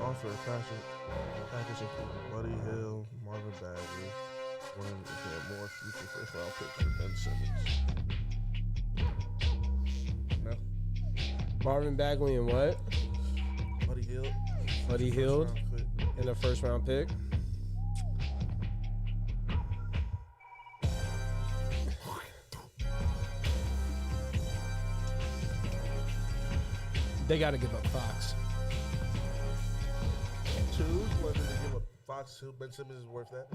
offer package including Buddy Hill, Marvin Bagley, one and more future first round picks for Ben Simmons. No. Marvin Bagley and what? Buddy Hield. Buddy Hield and a first round pick. They got to give up Fox. Choose whether to give up Fox to Ben Simmons is worth that.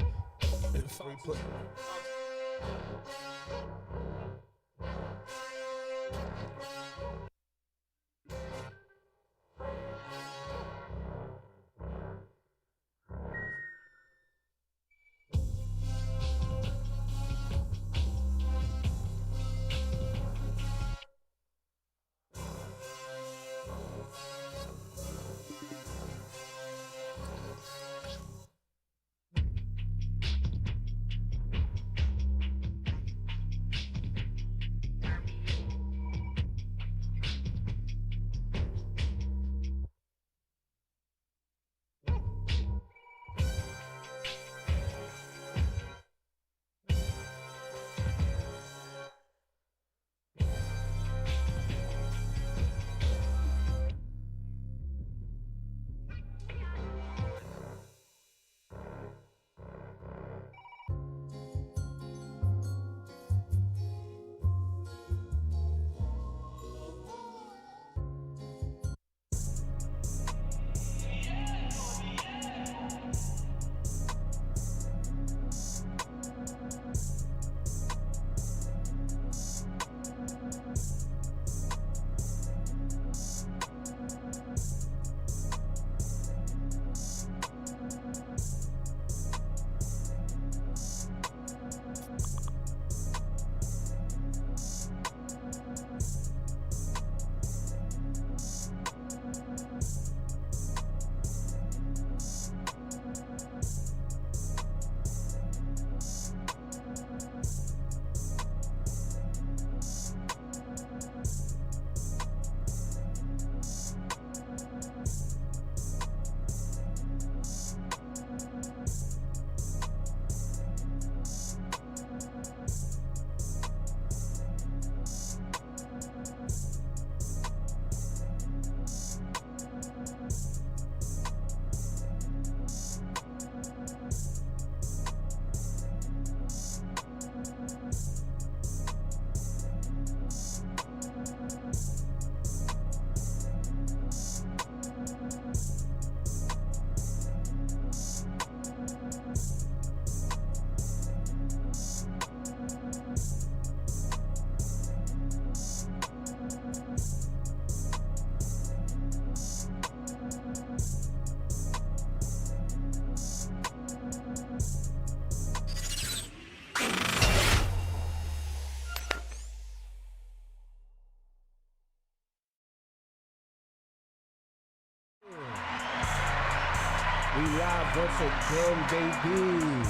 We live once again, baby.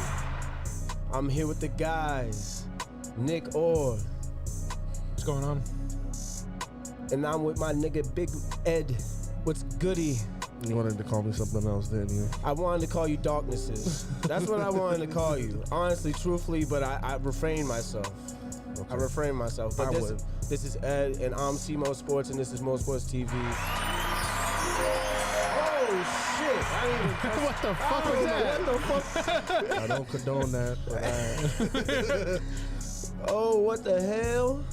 I'm here with the guys, Nick Orr. What's going on? And I'm with my nigga Big Ed. What's goody? You wanted to call me something else, didn't you? I wanted to call you Darknesses. That's what I wanted to call you. Honestly, truthfully, but I refrained myself. Okay. I refrained myself. But this is Ed, and I'm C-Mo Sports, and this is Mo Sports TV. Oh, shit. I didn't even press. What the fuck was that? What the fuck? I don't condone that. But Oh, what the hell?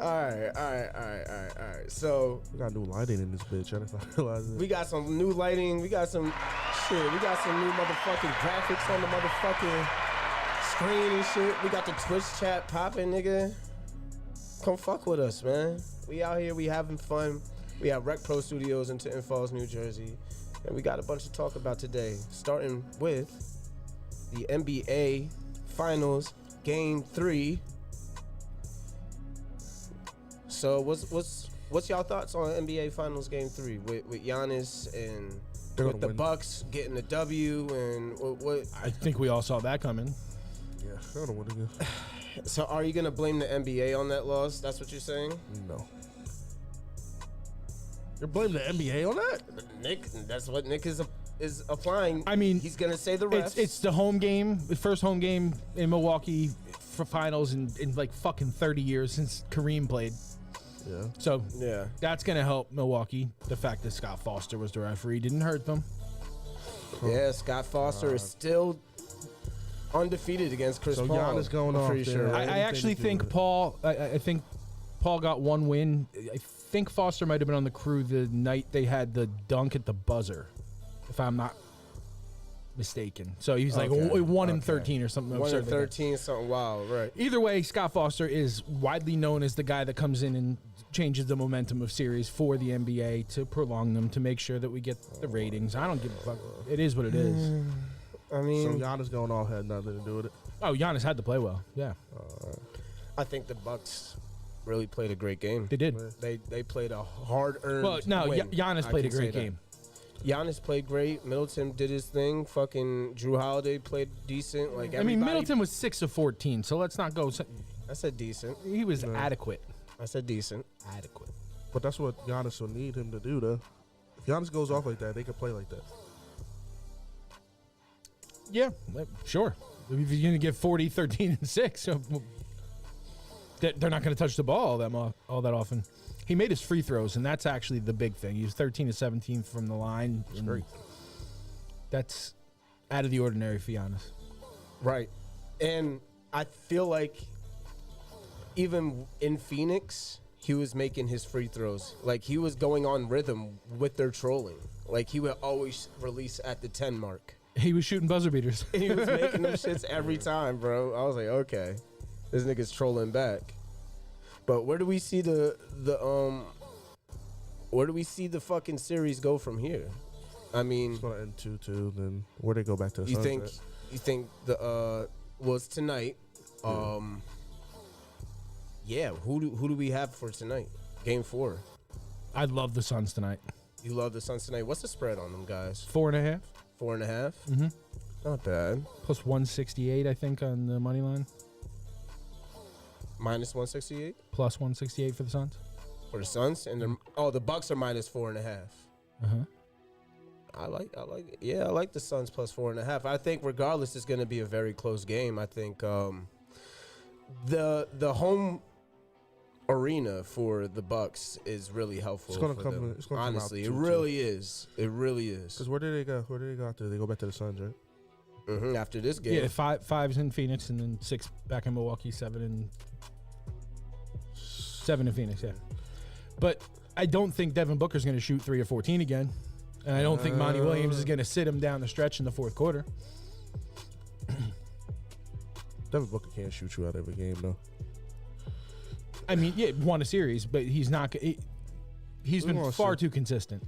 All right. So we got new lighting in this bitch. I didn't realize it. we got some new lighting. We got some shit. We got some new motherfucking graphics on the motherfucking screen and shit. We got the Twitch chat popping, nigga. Come fuck with us, man. We out here. We having fun. We have Rec Pro Studios in Tinton Falls, New Jersey, and we got a bunch to talk about today. Starting with the NBA Finals Game 3. So what's y'all thoughts on NBA Finals Game 3 with Giannis and with the Bucks getting the W and what? I think we all saw that coming. Yeah, I don't know what it is. So are you gonna blame the NBA on that loss? That's what you're saying? No. You're blaming the NBA on that? Nick, that's what Nick is applying. I mean, he's gonna say the refs. It's the home game, the first home game in Milwaukee for finals in like fucking 30 years since Kareem played. Yeah. So yeah, that's gonna help Milwaukee. The fact that Scott Foster was the referee didn't hurt them. yeah. Scott Foster is still undefeated against Chris So Paul. Giannis going I'm off pretty there. sure. Right? I actually think Paul. I think Paul got one win. I think Foster might have been on the crew the night they had the dunk at the buzzer, if I'm not mistaken. So he was like Okay. 1 in 13 or something. 1 in absurd like that. 13, something wild, right? Either way, Scott Foster is widely known as the guy that comes in and changes the momentum of series for the NBA to prolong them, to make sure that we get the ratings. I don't give a fuck. It is what it is. I So mean, Giannis going off had nothing to do with it. Oh, Giannis had to play well. Yeah, I think the Bucks really played a great game. they did. They played a hard-earned Well, no, win. Giannis I played a can say great that. game. Giannis played great. Middleton did his thing. Fucking Drew Holiday played decent. Like I mean, everybody- Middleton was 6 of 14, so let's not go. I said decent. He was adequate. I said decent. Adequate. But that's what Giannis will need him to do, though. If Giannis goes off like that, they can play like that. Yeah, sure. If you're going to give 40, 13, and 6, they're not going to touch the ball all that often. He made his free throws, and that's actually the big thing. He was 13 to 17 from the line. It's great. That's out of the ordinary for Giannis. Right. And I feel like even in Phoenix, he was making his free throws. Like, he was going on rhythm with their trolling. Like, he would always release at the 10 mark. He was shooting buzzer beaters. And he was making them shits every time, bro. I was like, okay, this nigga's trolling back. But where do we see the fucking series go from here? I mean, It's going to end 2-2, then where they go back to the you Suns think at? the well, it's tonight. Yeah, who do we have for tonight? Game 4. I love the Suns tonight. You love the Suns tonight. What's the spread on them guys? 4.5 4.5. Mm-hmm. Not bad. plus 168, I think, on the money line. Minus 168 Plus 168 for the Suns. for the Suns, and the Bucks are minus 4.5. Uh-huh. I like it. Yeah, I like the Suns plus 4.5. I think regardless, it's going to be a very close game. I think the home arena for the Bucks is really helpful. It's gonna for come- them. it's gonna come out Honestly, it 2-2. really is. It really is. Because where did they go? Where did they go after? They go back to the Suns, right? After this game, Yeah, five's in Phoenix, and then 6 back in Milwaukee, 7 in Phoenix, yeah. But I don't think Devin Booker's going to shoot 3 or 14 again. And I don't think Monty Williams is going to sit him down the stretch in the fourth quarter. Devin Booker can't shoot you out every game, though. I mean, yeah, won a series, but he's not. He's been gonna far see. too consistent.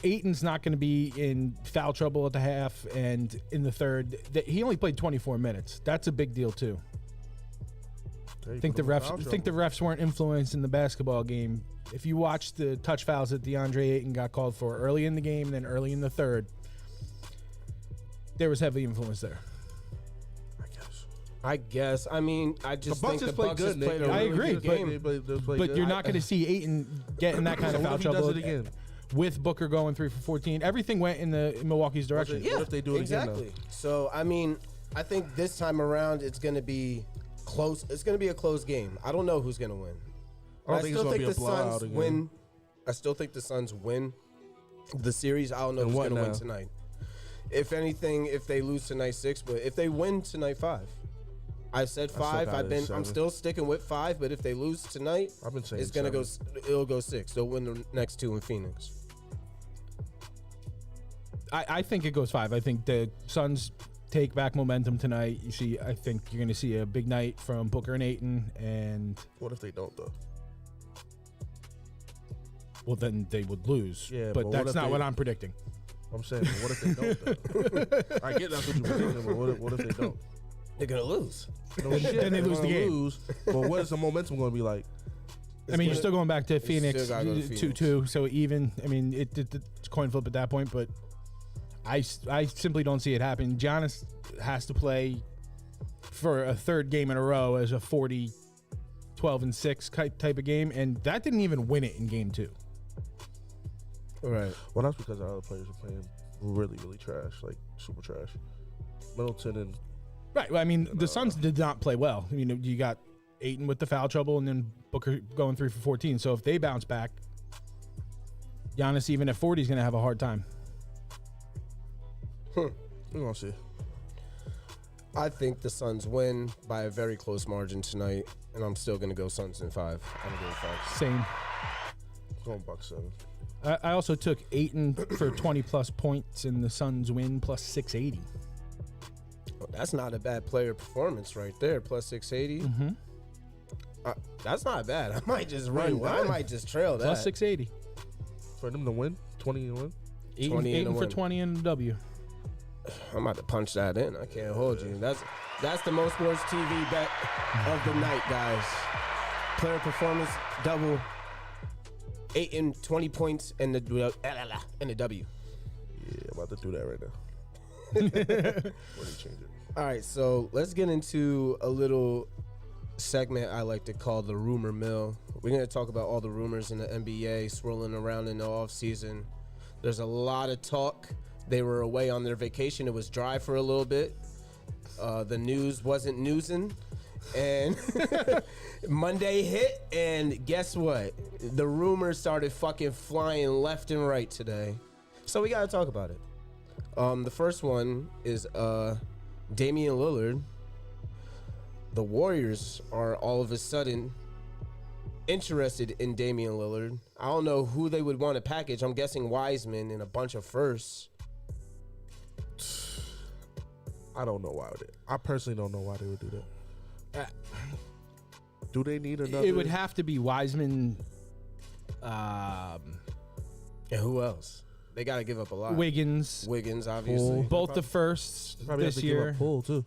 Ayton's not going to be in foul trouble at the half and in the third. He only played 24 minutes. That's a big deal too. There you Think the put him in foul refs trouble. weren't influenced in the basketball game. If you watch the touch fouls that DeAndre Ayton got called for early in the game, then early in the third, there was heavy influence there. I guess. I mean, I The just Bucks think the just played Bucks good, just played Nick. a I really agree, good but- game. But you're not going to see Ayton get in that kind So of what foul if he does trouble it again? with Booker going 3 for 14. Everything went in Milwaukee's direction. What if they do it again, exactly. So I mean, I think this time around it's going to be close. It's going to be a close game. I don't know who's going to win. I don't think it's going to be a the blowout Suns again. win. I still think the Suns win the series. I don't know And who's what going to win now? tonight. If anything, if they lose tonight 6, but if they win tonight 5. I said 5. got it at 7. I'm still sticking with 5, but if they lose tonight, I've been saying it's going to 7. go it'll go 6. They'll win the next 2 in Phoenix. I think it goes 5. I think the Suns take back momentum tonight. I think you're going to see a big night from Booker and Ayton, and What if they don't, though? well, then they would lose. Yeah, but but what that's if not they- what I'm predicting. I'm saying, but what if they don't, though? I get that's what you're predicting, but what if they don't? They're going to lose. No shit, Then they they're lose the gonna game. Lose, but what is the momentum going to be like? I mean, you're gonna- still going back to Phoenix, still gotta go to 2-2, so even. I mean, it's coin flip at that point, but I simply don't see it happen. Giannis has to play for a third game in a row as a 40, 12 and 6 type of game, and that didn't even win it in game 2. Right. Well, that's because our other players are playing really, really trash, like super trash. Middleton and Right. Well, I mean, the Suns did not play well. You know, you got Ayton with the foul trouble, and then Booker going 3 for 14. So if they bounce back, Giannis, even at 40, is going to have a hard time. we're gonna see. I think the Suns win by a very close margin tonight, and I'm still gonna go Suns in 5. I'm going 5. Same. Going Bucks 7. I also took Ayton for 20-plus points, and the Suns win plus 680. Well, that's not a bad player performance right there. Plus 680. Mm-hmm. That's not bad. I might just run. what? I might just trail that. Plus 680. For them to win, 20 and win. 20 Ayton and a for win. 20 and a W. I'm about to punch that in. I can't hold you. That's the most sports TV bet of the night, guys. Player performance double. 8 and 20 points and the W. Yeah, I'm about to do that right now. What do you change it? All right, so let's get into a little segment I like to call the rumor mill. We're going to talk about all the rumors in the NBA swirling around in the offseason. There's a lot of talk. They were away on their vacation. It was dry for a little bit. The news wasn't newsing. And Monday hit, and guess what? The rumors started fucking flying left and right today. So we got to talk about it. The first one is Damian Lillard. The Warriors are all of a sudden interested in Damian Lillard. I don't know who they would want to package. I'm guessing Wiseman and a bunch of firsts. I don't know why. I personally don't know why they would do that. Do they need another? It would have to be Wiseman, And who else? They got to give up a lot. Wiggins, Wiggins, obviously. both the firsts probably have this to give year. up Poole too.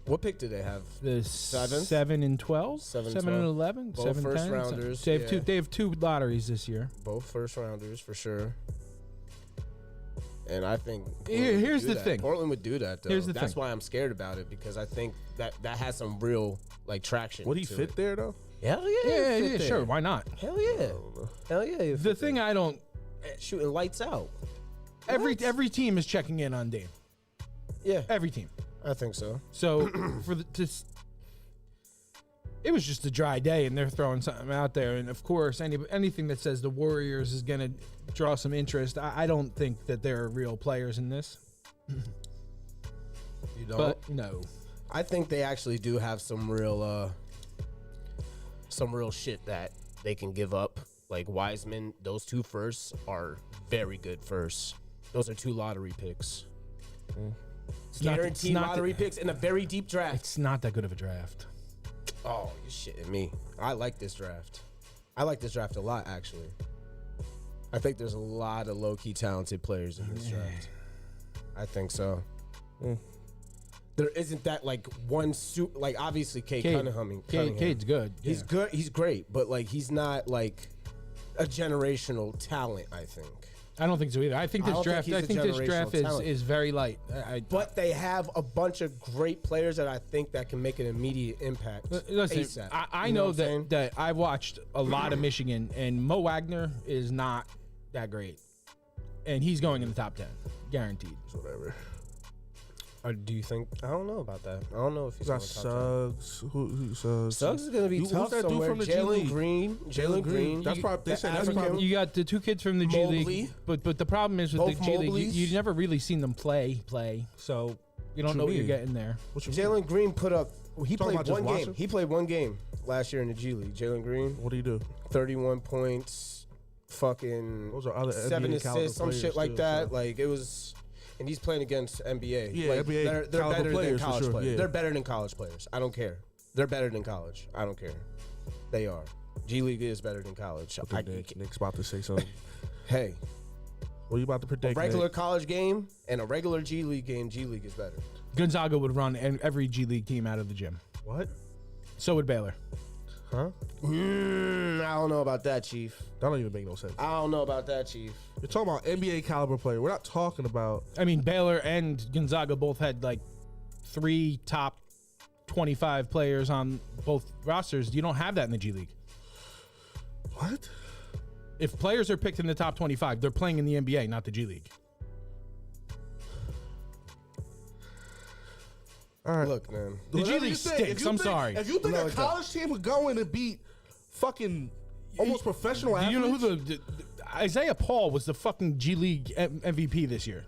What pick do they have? The Seventh? 7 and 12, 7 7 and 11, Both 7 first 10. rounders, They have yeah. two. They have 2 lotteries this year. Both first rounders for sure. And I think Here's would do the that. thing. Portland would do that though. Here's the That's thing. why I'm scared about it, because I think that has some real like traction. Would he to fit it. there though? Hell yeah. Yeah, he'd yeah, fit there. sure. Why not? Hell yeah. Hell yeah. he'd The fit thing there. I don't. Shooting lights out. Every team is checking in on Dame. Yeah, Every team. I think so. So it was just a dry day, and they're throwing something out there. And of course, anything that says the Warriors is gonna draw some interest, I don't think that there are real players in this. You know, But no, I think they actually do have some real shit that they can give up. Like Wiseman, those 2 firsts are very good firsts. Those are 2 lottery picks. not- Guaranteed not lottery picks in a very deep draft. it's not that good of a draft. Oh, you're shitting me. I like this draft. I like this draft a lot, actually. I think there's a lot of low-key talented players in this draft. I think so. There isn't that like one suit. Like obviously, Cunningham. Cade's good. He's yeah. good. He's great, but like he's not like a generational talent. I think. I don't think so either. I think this I don't draft. think I he's a think this draft generational talent. is very light. But they have a bunch of great players that I think that can make an immediate impact. Listen, ASAP. I You know what I'm saying? that I've watched a lot of Michigan, and Mo Wagner is not that great, and he's going in the top 10, guaranteed. Whatever. Or do you think? I don't know about that. I don't know if he's You got going top 10. Suggs. Who Suggs? Suggs is going to be Who's tough that dude somewhere. from the G Jalen League? Green. Jalen Green. That's probably they the said that's African- probably You got the 2 kids from the G Mobley. League, but the problem is with Both the G League, Mobleys. you never really seen them play, so you don't you know what you're mean? getting there. what you Jalen Green put up. He Talking played about one just game. watching? He played one game last year in the G League. Jalen Green, What do you do? 31 points, fucking Those are other 7 NBA caliber assists, some shit players, like too, that. so. Like it was, and he's playing against NBA. Yeah, like, NBA they're caliber better than players for college sure, players. yeah. They're better than college players. I don't care. They're better than college. I don't care. They are. G League is better than college. I think Nick's about to say something. Hey, What are you about to a predict? regular Nick? college game and a regular G League game, G League is better. Gonzaga would run every G League team out of the gym. What? So would Baylor. Huh? I don't know about that, Chief. That don't even make no sense. I don't know about that, Chief. You're talking about NBA caliber player. We're not talking about. I mean, Baylor and Gonzaga both had like 3 top 25 players on both rosters. You don't have that in the G League. What? If players are picked in the top 25, they're playing in the NBA, not the G League. All right. Look, man. The G Whatever League you think. stinks. I'm sorry. If you think No, a it college team would go in and beat fucking almost professional Do athletes, you know who the Isaiah Paul was the fucking G League MVP this year?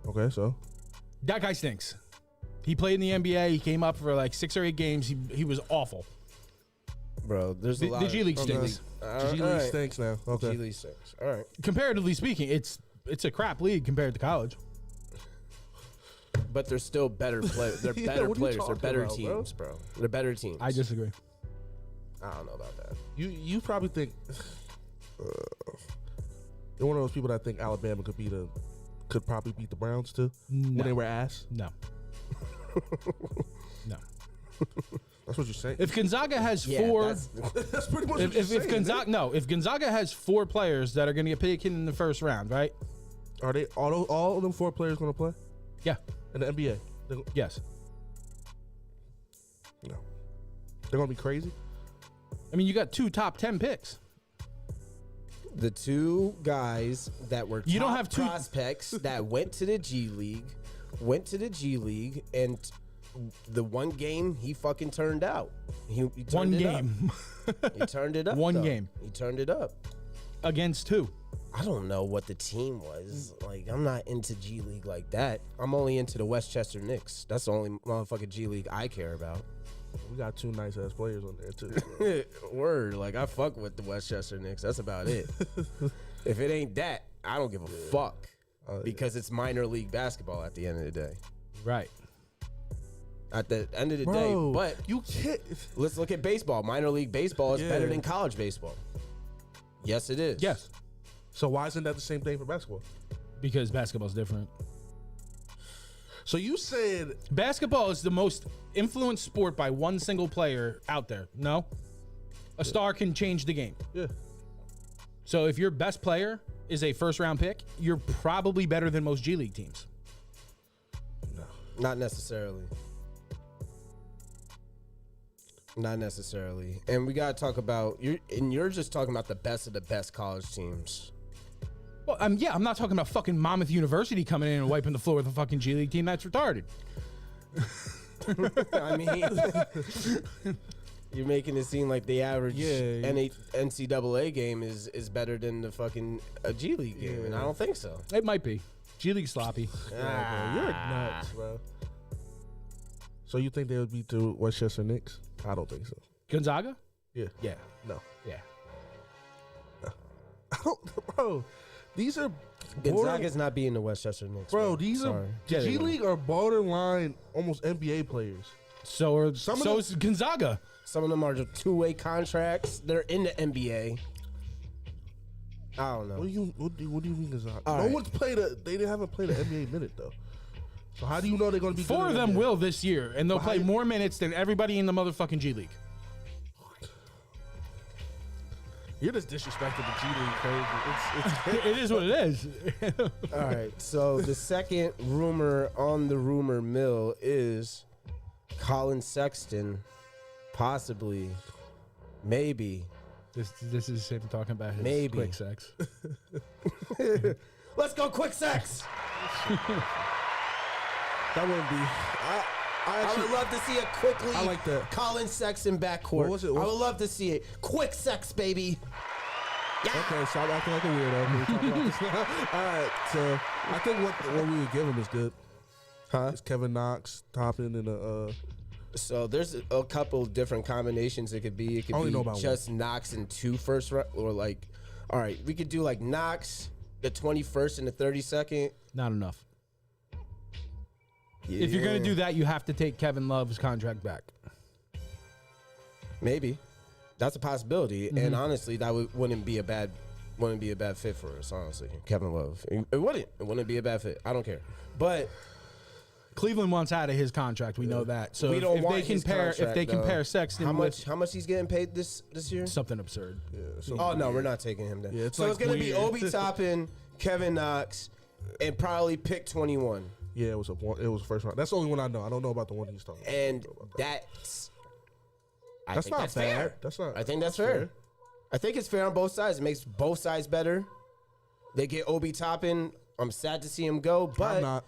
Okay, so That guy stinks. He played in the NBA. He came up for like 6 or 8 games. He was awful. Bro, there's a lot The G League of, stinks. G League stinks now. Okay. G League stinks. All right. Comparatively speaking, it's a crap league compared to college. But they're still better players. They're Yeah, better what are you players. They're talking better about, teams, bro. They're better teams. I disagree. I don't know about that. You probably think you're one of those people that think Alabama could probably beat the Browns too when they were ass. No. No. That's what you're saying. If Gonzaga has Yeah, four, That's pretty much what you're if saying. Gonzaga, if Gonzaga has 4 players that are going to get picked in the first round, right? Are they all of them 4 players going to play Yeah. in the NBA? Yes. No, they're going to be crazy. I mean, you got 2 top 10 picks. The 2 guys that were You don't top have 2 prospects that went to the G League, and the one game he fucking turned out. He turned One it game Up. He turned it up. One though. game. He turned it up. against 2. I don't know what the team was. Like, I'm not into G League like that. I'm only into the Westchester Knicks. That's the only motherfucking G League I care about. We got 2 nice ass players on there too. Word. Like, I fuck with the Westchester Knicks. That's about it. If it ain't that, I don't give a fuck. Because it's minor league basketball at the end of the day. Right. At the end of the day. Bro, But you can't. let's look at baseball. Minor league baseball is Yeah. better than college baseball. Yes, it is. Yes. So why isn't that the same thing for basketball? Because basketball's different. So you said Basketball is the most influenced sport by one single player out there. No? A star can change the game. yeah. So if your best player is a first round pick, you're probably better than most G League teams. Not necessarily. Not necessarily. And we gotta talk about you're just talking about the best of the best college teams. Well, yeah, I'm not talking about fucking Monmouth University coming in and wiping the floor with a fucking G League team. That's retarded. I mean, you're making it seem like the average NCAA game is better than the fucking G League game, and I don't think so. It might be. G League sloppy. Yeah, bro, you're nuts, bro. So you think they would beat the Westchester Knicks? I don't think so. Gonzaga? Yeah. Yeah. No. Yeah. I don't, bro. These are Gonzaga's not being the Westchester Knicks, bro. These Sorry. are Yeah, the they G will. League are borderline almost NBA players. So Some of is Gonzaga. Some of them are just two-way contracts. They're in the NBA. I don't know. What do you mean Gonzaga? All No right. one's played they haven't played an NBA minute though. So how do you know they're going to be? 4 good of in them NBA? will this year, and they'll But play how- more minutes than everybody in the motherfucking G League. You're just disrespecting the G League, crazy. It is what it is. All right. So the second rumor on the rumor mill is Colin Sexton, possibly, maybe. This is him talking about his Maybe. quick sex. Let's go quick sex. That wouldn't be. I I actually would love to see a quickly I like that. Colin Sexton backcourt. What was it? I would love to see it. Quick sex, baby. Yeah. Okay, so I'm acting like a weirdo. Can we talk about this now? All right, so I think what we would give him is good. Huh? It's Kevin Knox, Toppin, and So there's a couple different combinations it could be. It could only be know about just Knox and 2 first round, or like, all right, we could do like Knox, the 21st and the 32nd. Not enough. If you're going to do that, you have to take Kevin Love's contract back. Maybe that's a possibility, and honestly, that wouldn't be a bad fit for us. Honestly, Kevin Love, it wouldn't be a bad fit. I don't care, but Cleveland wants out of his contract. We know that. So we don't if want they his compare, contract, if they though. compare Sexton how much he's getting paid this year? something absurd. Oh no, we're not taking him then. Yeah, it's so like it's gonna be weird. Obi Toppin, Kevin Knox, and probably pick 21. yeah, it was a first round. That's the only one I know. I don't know about the one he's talking about. And I don't know about that. that's That's think not that's bad. fair. That's not. I think that's fair. I think it's fair on both sides. It makes both sides better. They get Obi Toppin. I'm sad to see him go, but I'm not.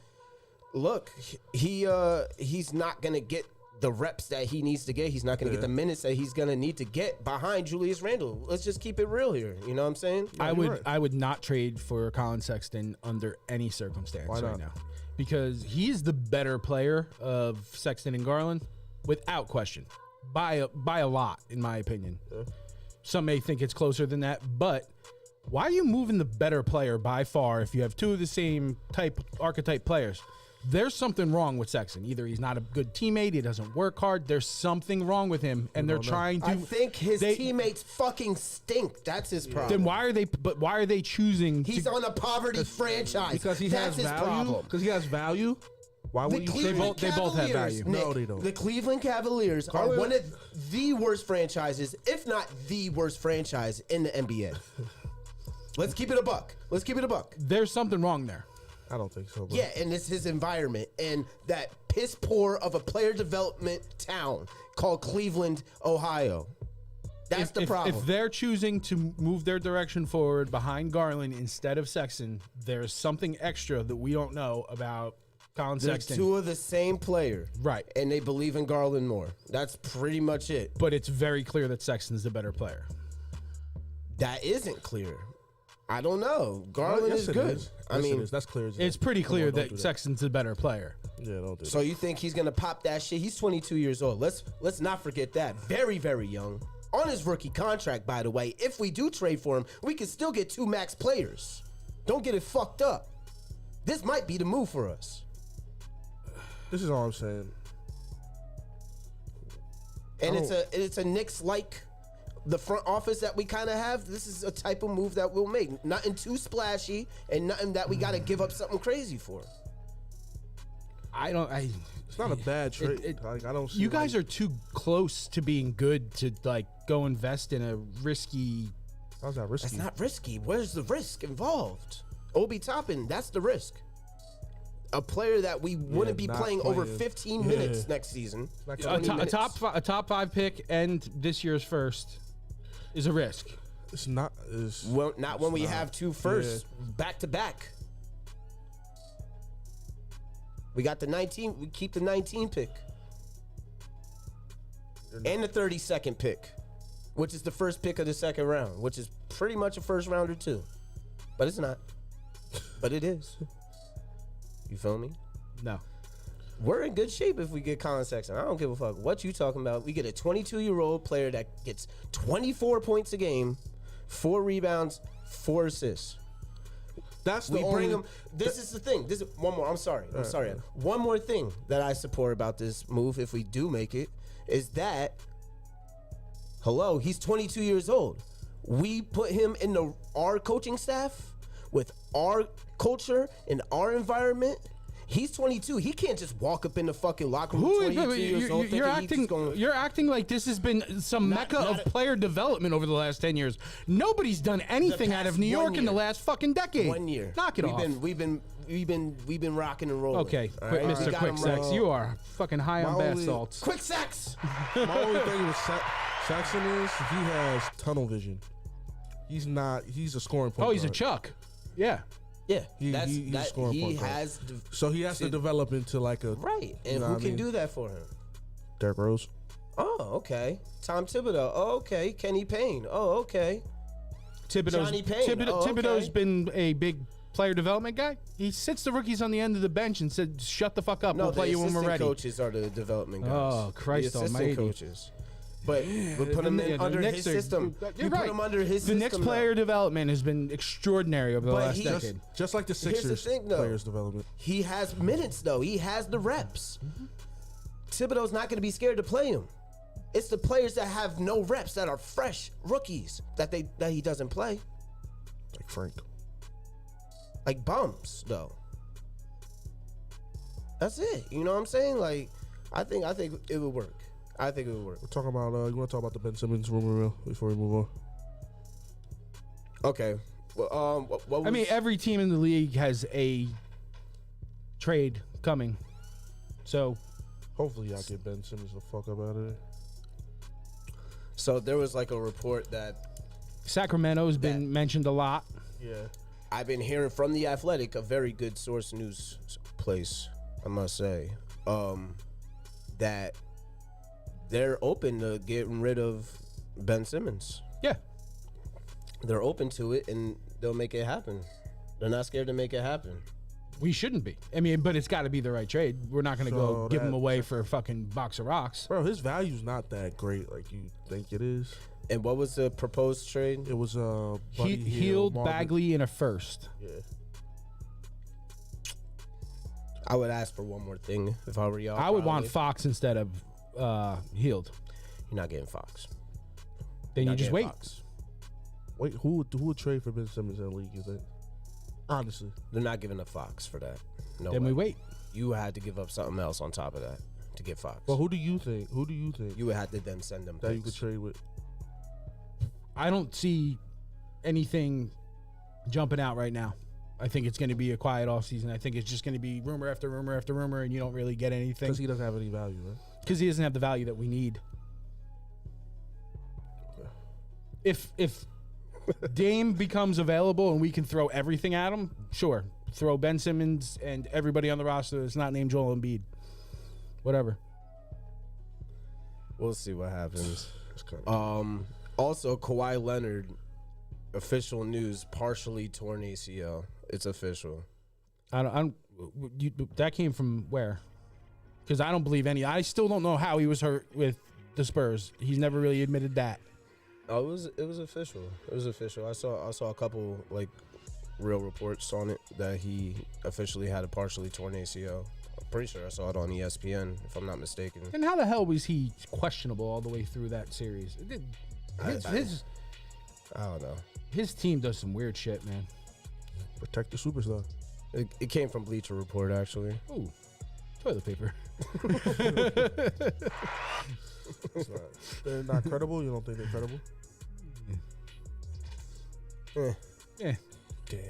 look, he's not gonna get the reps that he needs to get. He's not gonna get the minutes that he's gonna need to get behind Julius Randle. Let's just keep it real here. You know what I'm saying? I would not trade for Colin Sexton under any circumstance Why right not? now, because he's the better player of Sexton and Garland, without question, by a lot, in my opinion. Some may think it's closer than that, but why are you moving the better player by far if you have two of the same archetype players? There's something wrong with Sexton. Either he's not a good teammate, he doesn't work hard. There's something wrong with him, and they're trying to. I think his teammates fucking stink. That's his problem. Then why are they? But why are they choosing? He's on a poverty franchise Because he That's has his value. problem. Because he has value. Why would you trade? They both have value. Nick, No, they don't. The Cleveland Cavaliers are one of the worst franchises, if not the worst franchise in the NBA. Let's keep it a buck. There's something wrong there. I don't think so. Bro. Yeah, and it's his environment and that piss poor of a player development town called Cleveland, Ohio. That's the problem. If they're choosing to move their direction forward behind Garland instead of Sexton, there's something extra that we don't know about Colin They're Sexton. two of the same player. Right. And they believe in Garland more. That's pretty much it. But it's very clear that Sexton's the better player. That isn't clear. I don't know. Garland Yes, is it good. is. I Yes, mean, it is. That's clear. As It's pretty Come clear on, don't that do Sexton's the better player. Yeah, don't do so that. you think he's gonna pop that shit? He's 22 years old. Let's not forget that. Very, very young. On his rookie contract, by the way. If we do trade for him, we can still get 2 max players. Don't get it fucked up. This might be the move for us. This is all I'm saying. And Oh. it's a Knicks like the front office that we kind of have. This is a type of move that we'll make. Nothing too splashy and nothing that we got to give up something crazy for. It's not a bad trade. Like I don't. See You guys are too close to being good to like go invest in a risky. How's that risky? That's not risky. Where's the risk involved? Obi Toppin, that's the risk. A player that we wouldn't be not playing over playing. 15 minutes next season. Not A, 20 to- a minutes. top 5 pick and this year's first is a risk. It's not. It's, Well, not when we not. have 2 firsts back to back. We got the 19. We keep the 19 pick. And the 32nd pick, which is the first pick of the second round, which is pretty much a first rounder too. But it's not. But it is. You feel me? No. We're in good shape if we get Colin Sexton. I don't give a fuck what you talking about. We get a 22-year-old player that gets 24 points a game, 4 rebounds, 4 assists. That's the We bring only. him. This is the thing. This is one more. I'm sorry. One more thing that I support about this move, if we do make it, is that he's 22 years old. We put him in our coaching staff with our culture and our environment. He's 22. He can't just walk up in the fucking locker room. 22 years old, You're thinking he's acting. just gonna- You're acting like this has been some mecca not of player development over the last 10 years. Nobody's done anything out of past New 1 York in the year. last fucking decade. 1 year. Knock it off. We've been rocking and rolling. Okay, all quick, right? We Mr. got Quick him Sex, rolling. you are fucking high on My bath only- salts. Quick sex. My only thing with Saxon is he has tunnel vision. He's not. He's a scoring point. Oh, he's a guard. Chuck. Yeah. Yeah, He's a scoring he point guard. has So he has to develop into like a right, and You know who what I can mean? do that for him? Derrick Rose. Oh, okay. Tom Thibodeau. Oh, okay. Kenny Payne. Oh, okay. Johnny Payne. Oh, Thibodeau's okay. been a big player development guy. He sits the rookies on the end of the bench and said, "Shut the fuck up. No, we'll play the you when we're assistant ready." coaches are the development guys. Oh, Christ the assistant almighty. coaches. But we put him The under Knicks his are- system. You're You right. put him under his The system. Knicks now. player development has been extraordinary over the But last he- decade. Just like the Here's the Sixers thing, though. players development. He has minutes though. He has the reps. Thibodeau's not going to be scared to play him. It's the players that have no reps that are fresh rookies that he doesn't play. Like Frank. Like bums though. That's it. You know what I'm saying? Like I think it would work. I think it would work. We're talking about. You want to talk about the Ben Simmons rumor mill before we move on? Okay. Well, what was, I mean, every team in the league has a trade coming. So Hopefully, y'all get Ben Simmons the fuck up out of there. so there was like a report that Sacramento's been mentioned a lot. Yeah. I've been hearing from The Athletic, a very good source news place, I must say, that they're open to getting rid of Ben Simmons. Yeah. They're open to it, and they'll make it happen. They're not scared to make it happen. We shouldn't be. I mean, but it's got to be the right trade. We're not going to go give him away for a fucking box of rocks. Bro, his value's not that great like you think it is. And what was the proposed trade? It was Buddy He Hield, healed Marvin. Bagley in a first. Yeah. I would ask for one more thing if I were y'all. I would want probably. Fox instead of Healed. You're not getting Fox. Then You're you not just getting wait. Fox. Wait, who would trade for Ben Simmons in the league, you think? Honestly. They're not giving up Fox for that. No Then way. we wait. You had to give up something else on top of that to get Fox. Well, who do you think? Who do you think You would have to then send them that you could picks. trade with? I don't see anything jumping out right now. I think it's going to be a quiet offseason. I think it's just going to be rumor after rumor after rumor, and you don't really get anything Because he doesn't have any value, right? because he doesn't have the value that we need. If Dame becomes available and we can throw everything at him, sure. Throw Ben Simmons and everybody on the roster that's not named Joel Embiid. Whatever. We'll see what happens. It's kind of Also, Kawhi Leonard, official news, partially torn ACL. It's official. That came from where? Because I don't believe any. I still don't know how he was hurt with the Spurs. He's never really admitted that. Oh, it was official. It was official. I saw a couple like real reports on it that he officially had a partially torn ACL. I'm pretty sure I saw it on ESPN, if I'm not mistaken. And how the hell was he questionable all the way through that series? I don't know. His team does some weird shit, man. protect the superstar. It came from Bleacher Report, actually. Ooh, toilet paper. It's not, they're not credible. You don't think they're credible? Yeah. Damn.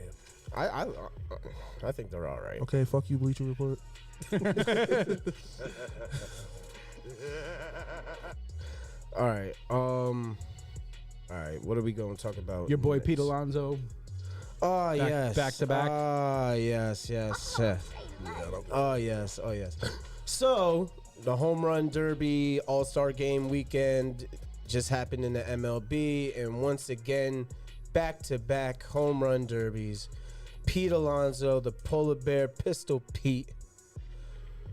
I think they're all right. Okay, fuck you, Bleacher Report. All right. All right. What are we going to talk about? Your boy next? Pete Alonso. Oh, yes. back to back? Yes. Oh, yes. So, the Home Run Derby All-Star Game weekend just happened in the MLB. And once again, back-to-back home run derbies. Pete Alonso, the Polar Bear Pistol Pete.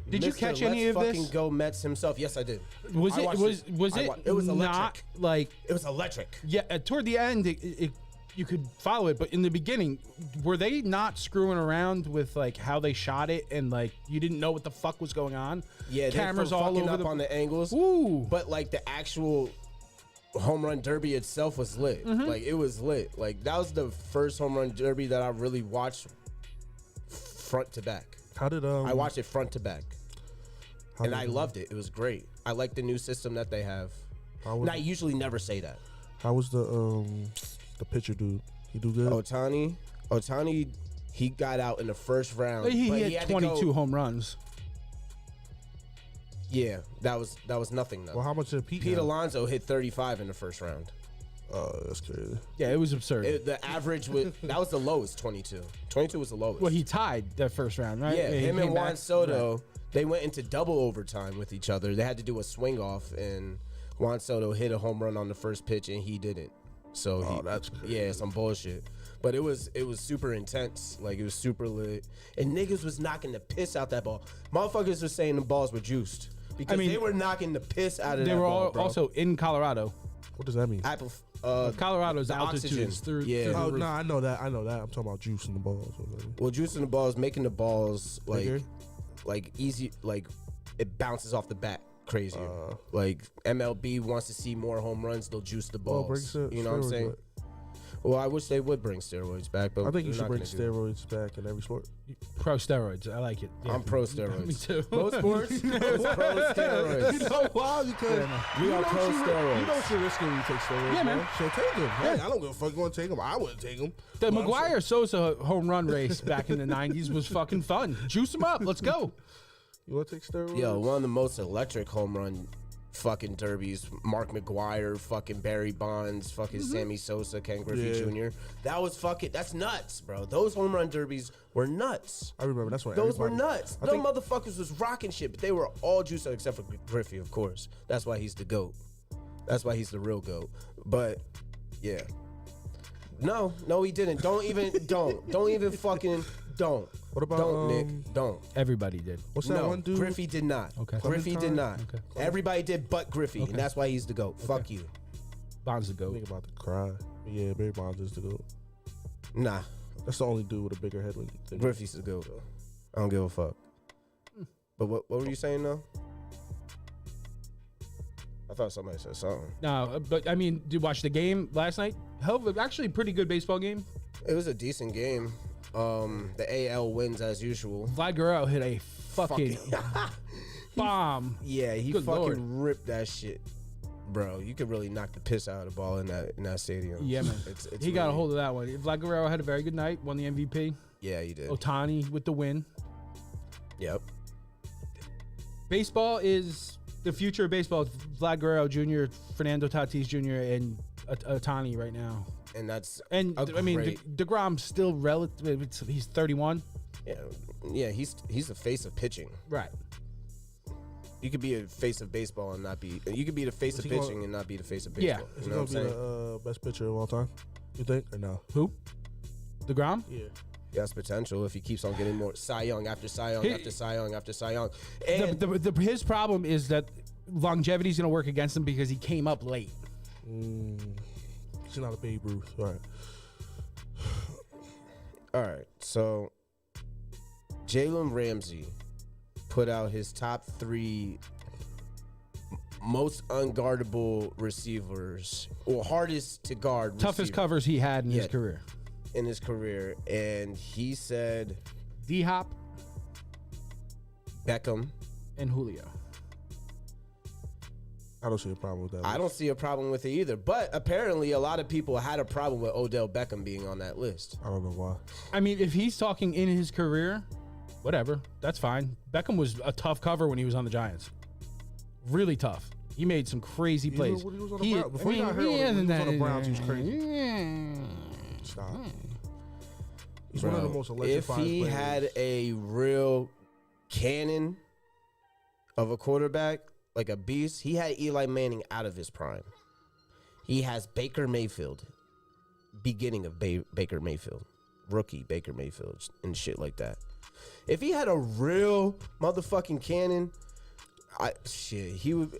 Did you Mr. catch any Let's of this? fucking go Mets himself. Yes, I did. Was I it watched was it. was I it wa- it was not electric. like It was electric. toward the end you could follow it, but in the beginning were they not screwing around with like how they shot it and like you didn't know what the fuck was going on? Yeah, cameras they were all fucking over up the on the angles. Ooh. But like the actual home run derby itself was lit. Mm-hmm. Like it was lit. Like that was the first home run derby that I really watched front to back. How did I watched it front to back, how and did, I loved it. It was great. I like the new system that they have. How And was, I usually never say that. how was the pitcher dude? He do good? Ohtani, he got out in the first round. he but had had to 22 go- home runs. Yeah, that was nothing though. Well, how much did Pete? Pete have? Alonso hit 35 in the first round. That's crazy. Yeah, it was absurd. The average that was the lowest 22. 22 was the lowest. Well, he tied that first round, right? yeah, he him came and Juan back. Soto, Right. they went into double overtime with each other. They had to do a swing off, and Juan Soto hit a home run on the first pitch, and he didn't. So he, that's crazy. yeah, some bullshit. But it was super intense. Like it was super lit, and niggas was knocking the piss out that ball. Motherfuckers were saying the balls were juiced because mean, they were knocking the piss out of They that were ball, all bro. also in Colorado. What does that mean? Colorado's the altitude oxygen. is through. Yeah. through the Oh roof. no, I know that. I'm talking about juice in the balls. What does that mean? Well, juicing the balls, making the balls Bigger? like easy, like it bounces off the bat crazier. Like MLB wants to see more home runs, they'll juice the Well, balls. bring You know what I'm steroids saying? back. Well, I wish they would bring steroids back, but I think you they're should not bring gonna do it. steroids back in every sport. Pro steroids. I like it. Yeah. I'm pro steroids. Me too. Most sports, it's pro steroids. You know why? Because We are pro You know steroids. what you're risking when you take steroids. Yeah, man. bro. So take them. Hey, I don't give a fuck. You want to take them? I wouldn't take them. The McGuire Sosa home run race back in the 90s was fucking fun. Juice them up. Let's go. You want to take steroids? Yo, one of the most electric home run fucking derbies. Mark McGuire, fucking Barry Bonds, fucking Sammy Sosa, Ken Griffey Jr. That was fucking, that's nuts, bro. Those home run derbies were nuts. I remember that's when Those were everybody- nuts. I Them think- motherfuckers was rocking shit, but they were all juiced up except for Griffey, of course. That's why he's the GOAT. That's why he's the real GOAT. But, yeah. No, he didn't. Don't even fucking, don't. What about, Don't, Nick. Don't. Everybody did. What's that No, one dude? Griffey did not. Okay. Griffey did not. Okay. Everybody did but Griffey, and that's why he's the GOAT. Fuck you. Bonds the GOAT. Think about to cry. Yeah, Barry Bonds is the GOAT. Nah, That's the only dude with a bigger head when you think. Griffey's the GOAT. I don't give a fuck. But what were you saying though? I thought somebody said something. No, but I mean, did you watch the game last night? Hell, actually, a pretty good baseball game. It was a decent game. The AL wins as usual. Vlad Guerrero hit a fucking bomb. Yeah, he Good fucking Lord. ripped that shit, bro. You could really knock the piss out of the ball in that stadium. Yeah, man. It's He got a really- hold of that one. Vlad Guerrero had a very good night, won the MVP. Yeah, he did. Otani with the win. Yep. Baseball is the future of baseball. It's Vlad Guerrero Jr., Fernando Tatis Jr., and Otani right now. And that's And a I mean, great- DeGrom's still relative. He's 31. yeah. He's the face of pitching. Right. You could be a face of baseball and not be. You could be the face of he pitching gonna- and not be the face of Yeah. baseball. Is You he know what gonna I'm be saying? the best pitcher of all time? You think or no? Who? DeGrom? Yeah. He has potential if he keeps on getting more Cy Young after Cy Young He- after Cy Young after Cy Young. And His problem is that longevity is going to work against him because he came up late. He's not a Babe Ruth. All right. all right, so Jalen Ramsey put out his top 3 most unguardable receivers or hardest to guard Toughest receiver covers he had in Yeah. his career. in his career, and he said D-Hop Beckham. and Julio. I don't see a problem with that. I don't see a problem with it either, but apparently a lot of people had a problem with Odell Beckham being on that list. I don't know why. I mean, if he's talking in his career, whatever, that's fine. Beckham was a tough cover when he was on the Giants. Really tough. He made some crazy Even plays. when he was on the Browns- before he got hurt, when he was on the Browns, he was crazy. Stop. He's one of the Bro, most if electrifying he players. had a real cannon of a quarterback, like a beast, he had Eli Manning out of his prime. He has Baker Mayfield, beginning of Baker Mayfield, rookie Baker Mayfield, and shit like that. If he had a real motherfucking cannon,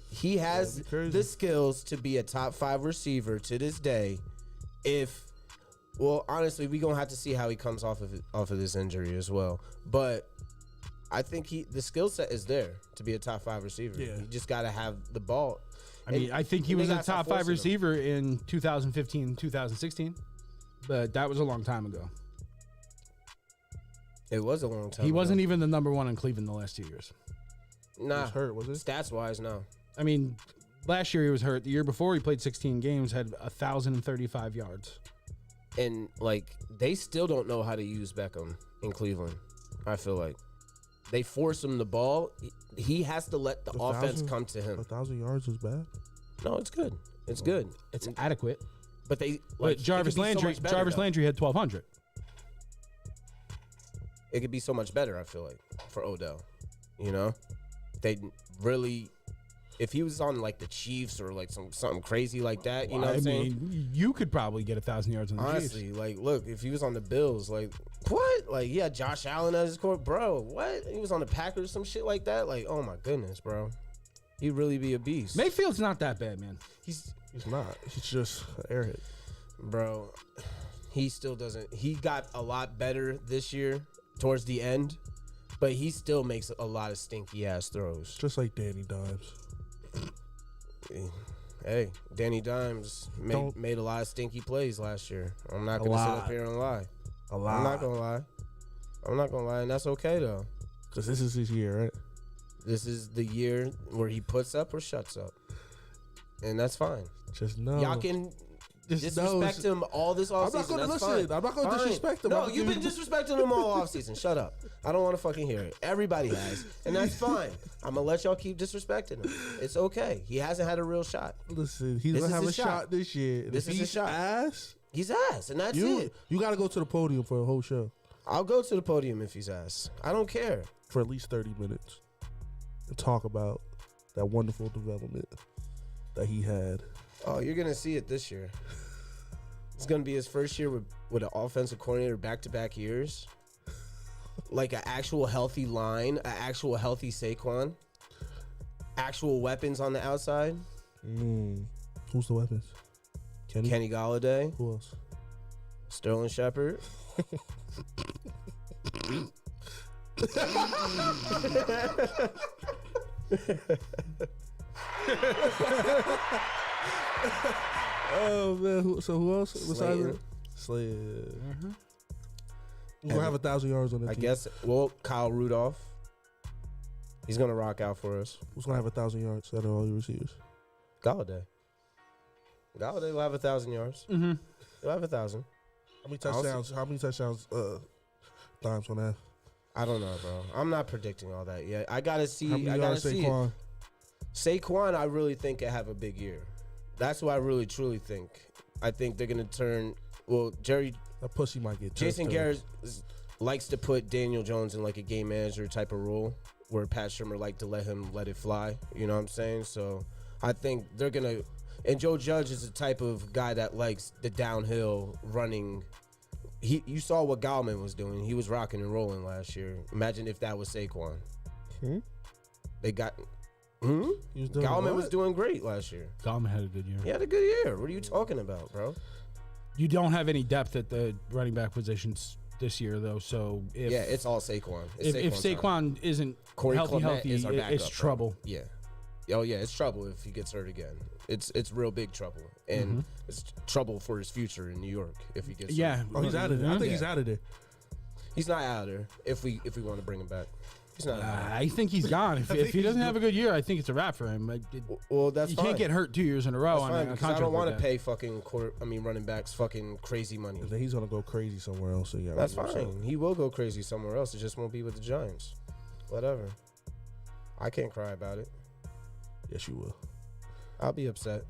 he has That'd be crazy. the skills to be a top 5 receiver to this day. Well, honestly, we're gonna have to see how he comes off of this injury as well. But I think the skill set is there to be a top 5 receiver. Yeah. You just gotta have the ball. I mean, I think he and they was a gotta stop top 5 forcing him. receiver in 2015, 2016, but that was a long time ago. It was a long time. He ago. wasn't even the number 1 in Cleveland the last 2 years. He Nah, was hurt, was it? stats wise, no. I mean, last year he was hurt. The year before he played 16 games, had 1,035 yards. And like they still don't know how to use Beckham in Cleveland. I feel like they force him the ball. He has to let the offense 1,000 come to him. 1,000 yards was bad. No, it's good. It's good. It's adequate. But they But like it Jarvis could be so Landry, much better, Jarvis though. Landry had 1,200. It could be so much better, I feel like, for Odell. You know? They really if he was on like the Chiefs or like something crazy like that, you know what I'm saying? mean, you could probably get 1,000 yards on the Chiefs. Honestly, like look, if he was on the Bills, like what? Like yeah, Josh Allen as his court, bro. What? He was on the Packers, some shit like that. Like, oh my goodness, bro. He'd really be a beast. Mayfield's not that bad, man. He's He's not. He's just an airhead. bro, he still doesn't. He got a lot better this year towards the end, but he still makes a lot of stinky ass throws. Just like Danny Dimes. Hey, Danny Dimes Don't- made a lot of stinky plays last year. I'm not A gonna sit lot. up here and lie. A lot. I'm not gonna lie, and that's okay though. Because this is his year, right? This is the year where he puts up or shuts up, and that's fine. Just know. Y'all can disrespect him all this offseason. I'm not going to listen. I'm not going to disrespect him. No, you've been disrespecting him all offseason. Shut up. I don't want to fucking hear it. Everybody has, and that's fine. I'm gonna let y'all keep disrespecting him. It's okay. He hasn't had a real shot. Listen, he's going to have a shot this year. This is his shot. Ass. He's ass, and that's it. You got to go to the podium for a whole show. I'll go to the podium if he's ass. I don't care. For at least 30 minutes. And talk about that wonderful development that he had. Oh, you're going to see it this year. It's going to be his first year with an offensive coordinator back-to-back years. Like an actual healthy line, an actual healthy Saquon. Actual weapons on the outside. Who's the weapons? Kenny Golladay. Who else? Sterling Shepard. Oh man! So who else besides him? Slade. Who's gonna have 1,000 yards on that team? I guess. Well, Kyle Rudolph. He's gonna rock out for us. Who's gonna have 1,000 yards out of all your receivers? Galladay. Galladay will have 1,000 yards. Mm-hmm. He'll have 1,000. How many touchdowns? How many touchdowns? Dimes on that. I don't know, bro. I'm not predicting all that yet. I gotta see. How many I gotta yards see. Saquon? Saquon, I really think can have a big year. That's what I really truly think. I think they're gonna turn. Well, That pussy might get. Jason Garrett likes to put Daniel Jones in like a game manager type of role, where Pat Shurmur like to let it fly. You know what I'm saying? So I think they're gonna. And Joe Judge is the type of guy that likes the downhill running. You saw what Gallman was doing. He was rocking and rolling last year. Imagine if that was Saquon. They got. Gallman was doing great last year. Gallman had a good year. He had a good year. What are you talking about, bro? You don't have any depth at the running back positions this year, though. So it's all Saquon. If Saquon isn't Corey healthy, Clement is our backup, it's trouble. Bro. Yeah. Oh yeah, it's trouble if he gets hurt again. It's real big trouble, and it's trouble for his future in New York if he gets hurt. Oh, he's out of there. I think he's out of there. He's not out of there. If we want to bring him back, he's not. I think he's gone. If he doesn't have a good year, I think it's a wrap for him. Well, that's you fine. can't get hurt 2 years in a row on a contract. I don't want like to pay fucking running backs fucking crazy money. Then he's gonna go crazy somewhere else. So yeah, that's fine. He will go crazy somewhere else. It just won't be with the Giants. Whatever. I can't cry about it. Yes, you will. I'll be upset.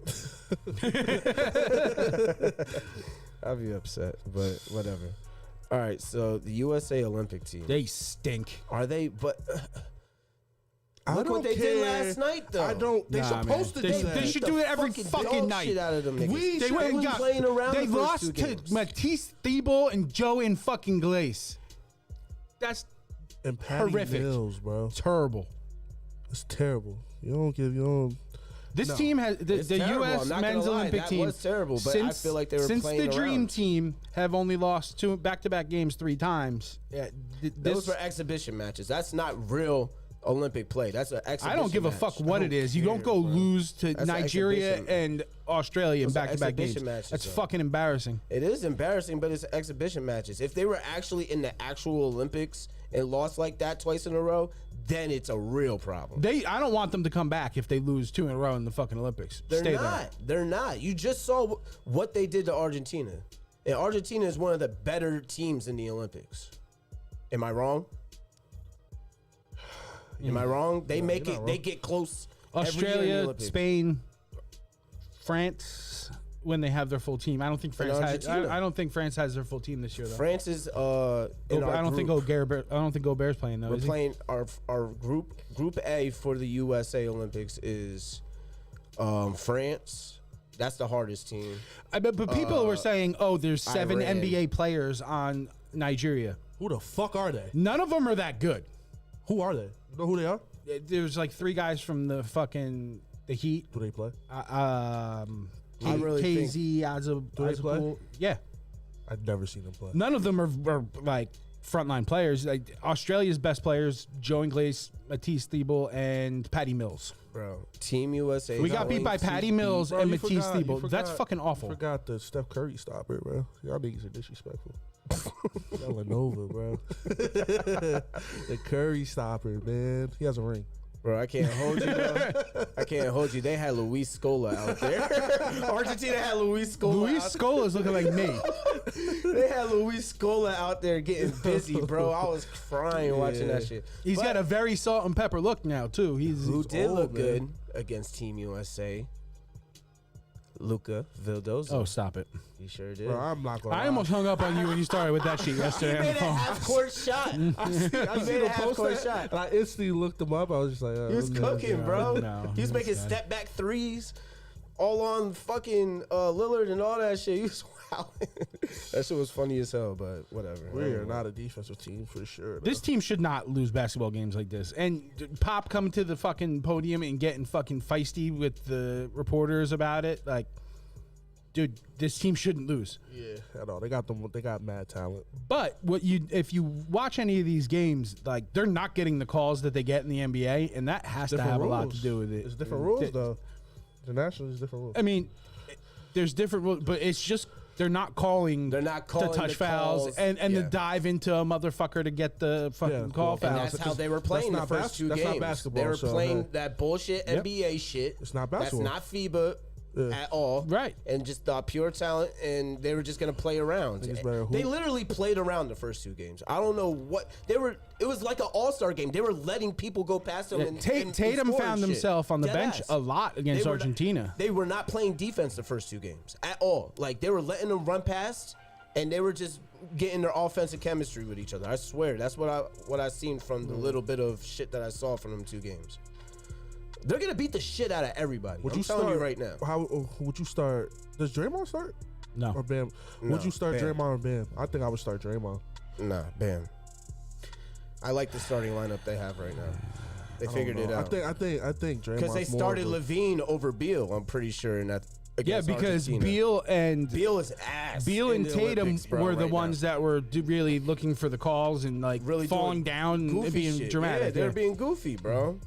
I'll be upset, but whatever. All right, so the USA Olympic team. They stink. Are they? But look what they did last night, though. I don't. They're supposed to do that. They should do it every fucking night. Shit out of them niggas. They went and got. Playing around They the first lost two to games. Matisse Thybulle and Joe in fucking Glace. That's and Patty horrific. Mills, bro. terrible. It's terrible. You don't give your own. This team has the terrible. U.S. I'm not men's gonna lie. Olympic That team. was terrible, but I feel like they were since playing the Dream around. Team have only lost 2 back-to-back games 3 times. Yeah, Those were exhibition matches. That's not real Olympic play. That's an exhibition. I don't give a match. fuck what it is. You don't go lose to That's an Nigeria exhibition. and Australia in Those are back-to-back games. exhibition matches, That's though. fucking embarrassing. It is embarrassing, but it's exhibition matches. If they were actually in the actual Olympics and lost like that twice in a row, then it's a real problem. I don't want them to come back if they lose 2 in a row in the fucking Olympics. They're Stay not. there. They're not. You just saw what they did to Argentina. And Argentina is one of the better teams in the Olympics. Am I wrong? Am I wrong? They make it. They get close. every year in the Australia, Olympics. Spain, France, when they have their full team. I don't think France has. Argentina. I don't think France has their full team this year though. France is in our I don't think group. Gobert's playing though. We're is he? playing our group A for the USA Olympics is France. That's the hardest team. But people were saying, oh, there's 7 Iran. NBA players on Nigeria. Who the fuck are they? None of them are that good. Who are they? You know who they are? There's like 3 guys from the Heat. Do they play? I really KZ, Do they play? Azabul. Yeah. I've never seen them play. None of them are like frontline players. Like Australia's best players, Joe Ingles, Matisse Thybulle, and Patty Mills. Bro, Team USA. We got beat by Patty Mills and Matisse Thybulle. That's fucking awful. You forgot the Steph Curry stopper, bro. Y'all niggas are disrespectful. Villanova, bro. The Curry stopper, man. He has a ring. Bro, I can't hold you, bro. I can't hold you. They had Luis Scola out there. Argentina had Luis Scola. Luis Scola's looking like me. They had Luis Scola out there getting busy, bro. I was crying watching that shit. He's But got a very salt and pepper look now too. who He's did old, look man. good against Team USA? Luca Vildoza. Oh, stop it! He sure did. Bro, I'm not gonna. I lie. almost hung up on you when you started with that shit He yesterday on made the a phone. half-court shot. I He seen made him a post half-court that, shot. and I instantly looked him up. I was just like, He was okay. cooking, bro. No, he was making bad. step-back threes all on fucking Lillard and all that shit. He was wilding. That shit was funny as hell, but whatever. We are not a defensive team for sure. This team should not lose basketball games like this. And Pop coming to the fucking podium and getting fucking feisty with the reporters about it, like, dude, this team shouldn't lose. Yeah, at all. They got them. They got mad talent. But if you watch any of these games, like they're not getting the calls that they get in the NBA, and that has to have a lot to do with it. It's different rules though. Internationally, it's different rules. I mean, there's different rules, but it's just they're not calling. They're not calling to touch the fouls calls. and Yeah. the dive into a motherfucker to get the fucking Yeah, call cool. And fouls. that's how they were playing the not first two that's not games. basketball, They were so, playing hey. that bullshit Yep. NBA shit. It's not basketball. That's not FIBA at all. Right. And just pure talent, and they were just going to play around. Niggas better They hoop. literally played around the first two games. I don't know what they were. It was like an all-star game. They were letting people go past them. Yeah, and Tatum score found and shit. himself on the Dead bench ass. a lot against They were not- Argentina. They were not playing defense the first two games at all. Like they were letting them run past, and they were just getting their offensive chemistry with each other. I swear, that's what I seen from the little bit of shit that I saw from them two games. They're gonna beat the shit out of everybody. I'm telling you right now. How would you start? Does Draymond start No. or Bam? No, Would you start Bam. Draymond or Bam? I think I would start Draymond. Nah, Bam. I like the starting lineup they have right now. They figured it out. I think Draymond. Because they started Levine over Beal, I'm pretty sure, in that. Yeah, against because Argentina. Beal is ass. Beal in and the Tatum Olympics, bro, were the right ones that were really looking for the calls and like Really falling doing down and goofy being shit. dramatic. Yeah, they're being goofy, bro.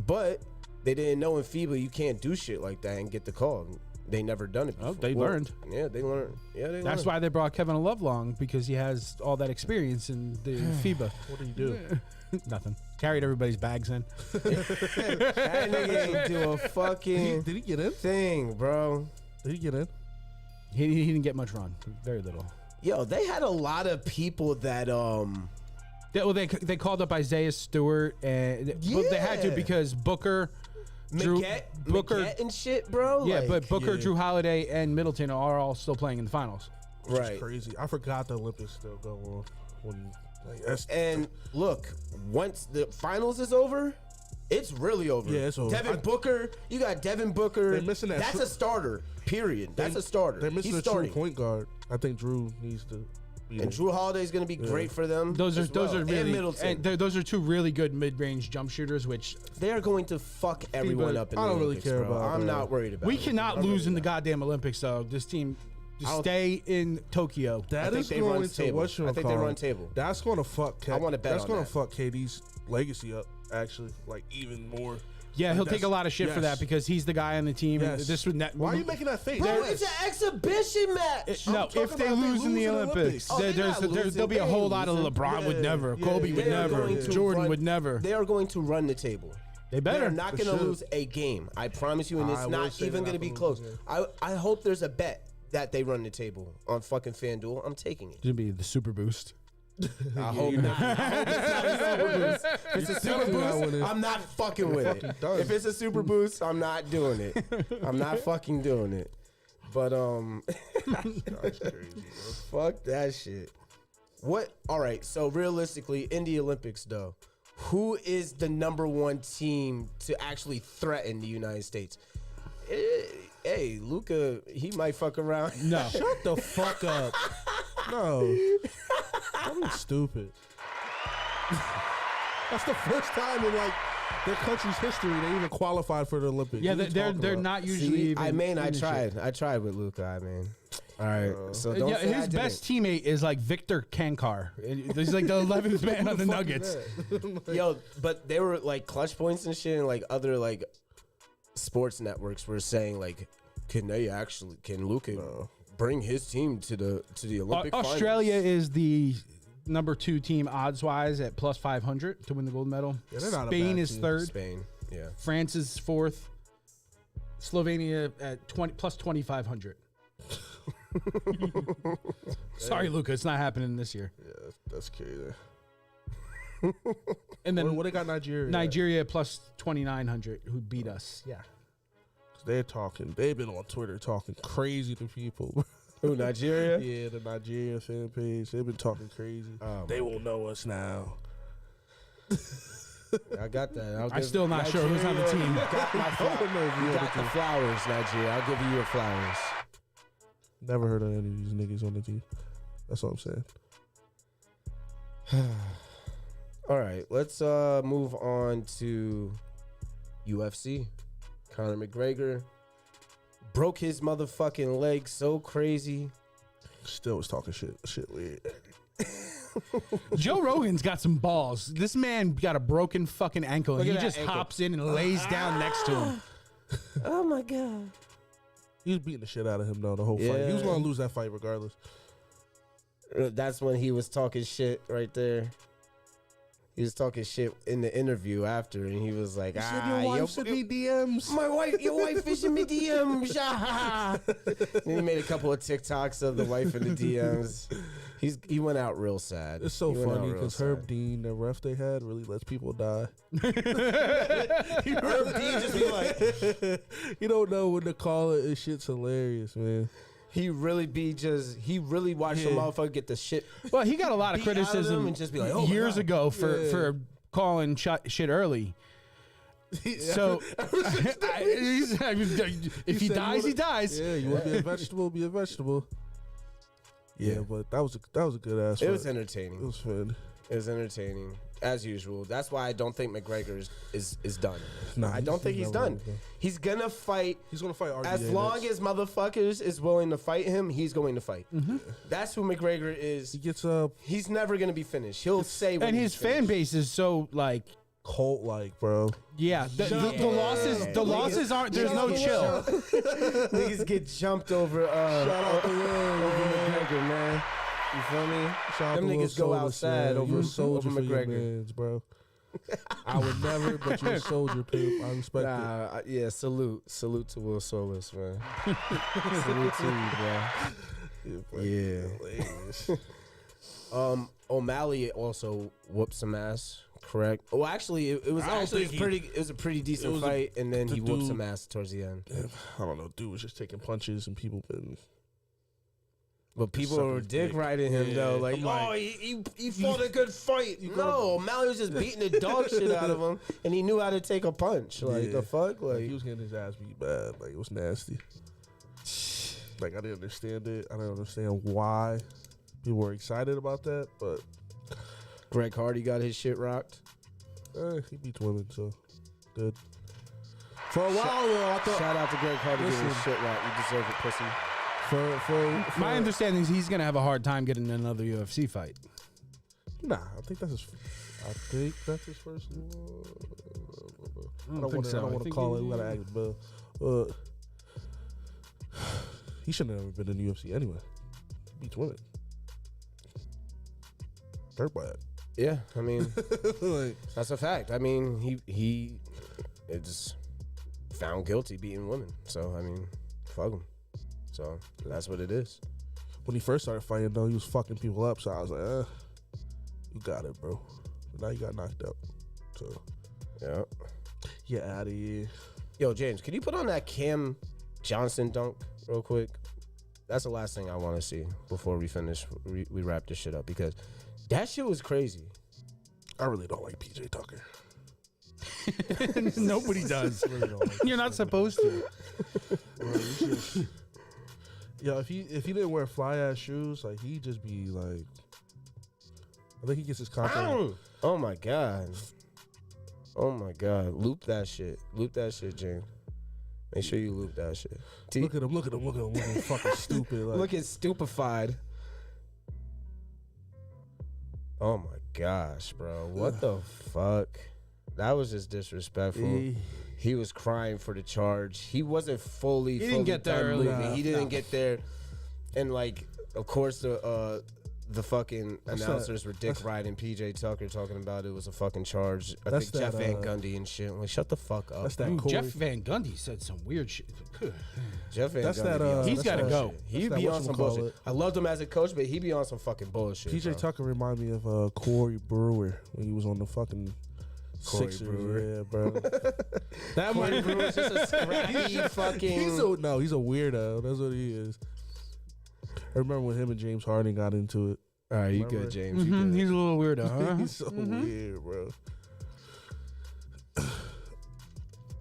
But they didn't know in FIBA you can't do shit like that and get the call. They never done it before. Oh, they learned. Yeah, they learned. Yeah, they That's learned. why they brought Kevin Love along, because he has all that experience in the FIBA. What do you do? Nothing. Carried everybody's bags in. That nigga ain't do a fucking Did he get in? thing, bro. Did he get in? He didn't get much run. Very little. Yo, they had a lot of people that They called up Isaiah Stewart, and but they had to Yeah. because Booker, Booker and shit, bro. yeah, Like, but Booker, yeah. Drew Holiday, and Middleton are all still playing in the finals. Which right. is crazy. I forgot the Olympics still go on. When, like, that's, And look, once the finals is over, it's really over. Yeah, it's over. Devin Booker, you got Devin Booker. They're missing that That's tr- a starter. Period. That's a starter. They're missing He's a true starting. point guard. I think Drew needs to be And there. Drew Holiday is going to be great for them. Those are as well. really and Middleton. and those are two really good mid-range jump shooters, which They are going to fuck everyone up in the I don't really Olympics, care bro. about I'm that. not worried about we it. cannot I'm lose really in the not. goddamn Olympics. Though this team I just don't- stay in Tokyo. I That think is they going run to table. what you I think they run table. That's going to fuck. I wanna bet That's on gonna that. fuck KD's legacy up. Actually, like even more. Yeah, Like, he'll take that's- a lot of shit for yes. that because he's the guy on the team. Yes. This would not. Why are you making that face? Bro, it's an exhibition match. No, talking if they about lose in the Olympics, Oh, they're not losing. there'll be a They whole ain't lot of losing. LeBron would Yeah, never, yeah, Kobe yeah. would They are never, going to Jordan run- would never. They are going to run the table. They better. They're not They going to should. lose a game. I promise you, and it's I will not say even they're going to not be gonna close. lose a I hope there's a bet that they run the table on fucking FanDuel. I'm taking it. It'd be the super boost. I hope not. I hope it's not a super boost. If it's a super definitely not boost, winning. I'm not fucking with it. fucking done. If it's a super boost, I'm not doing it. I'm not fucking doing it. But That's crazy, fuck that shit. What? All right. So realistically, in the Olympics, though, who is the number one team to actually threaten the United States? Hey, Luca, he might fuck around. No. Shut the fuck up. No. Don't be stupid. That's the first time in like their country's history they even qualified for the Olympics. Yeah, What are you they're talking about? not usually. See, even I mean, I in the shit. tried. I tried with Luca. I mean, all right. So don't Yeah, say I his didn't. best teammate is like Victor Kankar. He's like the 11th man on the Nuggets. Yo, but they were like clutch points and shit, and like other like sports networks were saying like, can Luca bring his team to the Olympic finals? Australia is the number 2 team odds wise at plus 500 to win the gold medal. Yeah, they're not a Spain bad is team. 3rd. Spain. Yeah. France is 4th. Slovenia at 20 plus 2,500. Sorry, Luca, it's not happening this year. Yeah, that's crazy. And then What they got Nigeria? at? Nigeria plus 2,900, who beat us. Yeah. 'Cause they're talking. They've been on Twitter talking crazy to people. Who, Nigeria? Yeah, the Nigeria fan page. They've been talking crazy. Oh, They won't know us now. I got that. I'm still not sure who's on the team. Got my you got the flowers, Nigeria. I'll give you your flowers. Never heard of any of these niggas on the team. That's what I'm saying. All right, let's move on to UFC. Conor McGregor broke his motherfucking leg so crazy. Still was talking shit. Shit weird. Joe Rogan's got some balls. This man got a broken fucking ankle, and Look he at that just ankle. hops in and lays down next to him. Oh my god. He was beating the shit out of him though the whole fight. He was Yeah. gonna lose that fight regardless. That's when he was talking shit right there. He was talking shit in the interview after, and he was like, me DMs. your wife is in my DMs. Then he made a couple of TikToks of the wife in the DMs. He went out real sad. It's so He went out funny real because sad. Herb Dean, the ref they had, really lets people die. Herb Dean just be like, You don't know when to call it. This shit's hilarious, man. he really watched the Yeah. motherfucker get the shit. Well, he got a lot of Beat out of criticism them and just be like, "Oh my years God." ago for Yeah. for calling shit early. So if he said dies, he dies. Yeah, you want to be a vegetable? Be a vegetable. Yeah, but that was a good ass. It fight. was It entertaining. was fun. It was entertaining as usual. That's why I don't think McGregor is done. Nah, I don't think he's never done. done. He's gonna fight. He's gonna fight RDA As long next. as motherfuckers is willing to fight him, he's going to fight. That's who McGregor is. he gets up He's never gonna be finished. He'll say when And he's his fan finished. base is so like, cult like, bro. yeah. The Yeah. losses aren't. There's no chill. Niggas get jumped over. Shout out to Will, over McGregor, man. You feel me? Shout out Them to Will niggas go Solis, outside man. over You a soldier over for your McGregor. mans, bro. I would never, but you're a soldier, pimp. I respect it. Yeah, salute to Will Solis, man. Salute to you, bro. Yeah. Hilarious. O'Malley also whooped some ass. Correct. Well, actually, it was a pretty decent was a- fight, and then the he whooped dude- some ass towards the end. I don't know. Dude was just taking punches and people been. But people suck were his dick dick. riding him Yeah, though, like, I'm like, he fought a good fight. No, O'Malley was just beating the dog shit out of him, and he knew how to take a punch. Like Yeah. the fuck, Like, like he was getting his ass beat bad. Like it was nasty. Like I didn't understand it. I didn't understand why people were excited about that. But Greg Hardy got his shit rocked. he beats women, so good. For a while though, I thought. Shout out to Greg Hardy getting his Listen. shit rocked. You deserve it, pussy. For My understanding is he's gonna have a hard time getting another UFC fight. Nah, I think that's his first one. I don't think want so. I to think call he- it. We gotta ask Bill. He shouldn't have ever been in the UFC anyway. He beats women. Dirt bad. Yeah, I mean Like, that's a fact. I mean he is found guilty beating women. So I mean, fuck him. So that's what it is. when he first started fighting, though, he was fucking people up. So I was like, you got it, bro. But now you got knocked out. So Yeah. get out of here. Yo, James, can you put on that Cam Johnson dunk real quick? That's the last thing I want to see before we finish. We wrap this shit up because that shit was crazy. I really don't like PJ Tucker. Nobody does. Really don't like You're not supposed to. Bro, it's just- Yo, if he didn't wear fly ass shoes, like he'd just be like, I think he gets his contract. Ow! Oh my god. Oh my god. Loop that shit. Loop that shit, James. Make sure you loop that shit. Look at him, looking fucking stupid. Like, Look at stupefied. Oh my gosh, bro. What the fuck? That was just disrespectful. He was crying for the charge. He wasn't fully didn't get there done early. moving. Nah, He didn't get there. And like, of course, the the fucking What's announcers that? were Dick Wright and PJ Tucker talking about it was a fucking charge. I That's think Jeff that, Van Gundy and shit. I'm like, shut the fuck up. That's that Ooh, Corey. Jeff Van Gundy said some weird shit. Jeff Van That's Gundy that, be on uh, some He's gotta bullshit. go. He'd That's be that on some whatchamacallit. bullshit. I loved him as a coach, but he'd be on some fucking bullshit. PJ bro. Tucker remind me of Corey Brewer when he was on the fucking Corey Sixers. Brewer. Yeah, bro. That Corey might Brewer's just a scrappy fucking. He's a weirdo. That's what he is. I remember when him and James Harden got into it. All right, you Remember? good, James? You good. He's a little weirdo, huh? He's so weird, bro.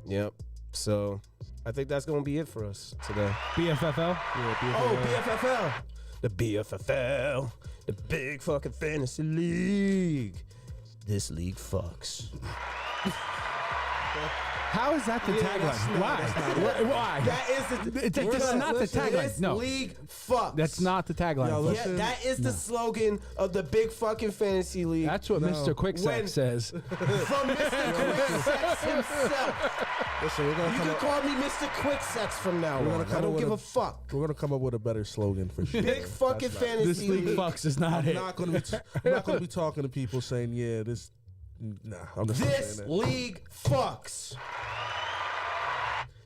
Yep. So, I think that's gonna be it for us today. BFFL. Yeah, Oh, BFFL. The BFFL. The big fucking fantasy league. This league fucks. How is that the tagline? Why? That is the. That's not the tagline. This No. league fucks. That's not the tagline. Yo, folks. Yeah, Listen, that is the slogan of the big fucking fantasy league. That's what Mr. Quicksack When- says. From Mr. Quicksex himself. Listen, we're gonna You come can up. call me Mr. Quicksex from now We're gonna on. come I up don't with give a- a fuck. We're gonna come up with a better slogan for sure. Big fucking That's not- fantasy This league league. fucks is not I'm it. not gonna be. I'm not gonna be talking to people saying, "Yeah, this." Nah, I'm just not This saying that. league fucks.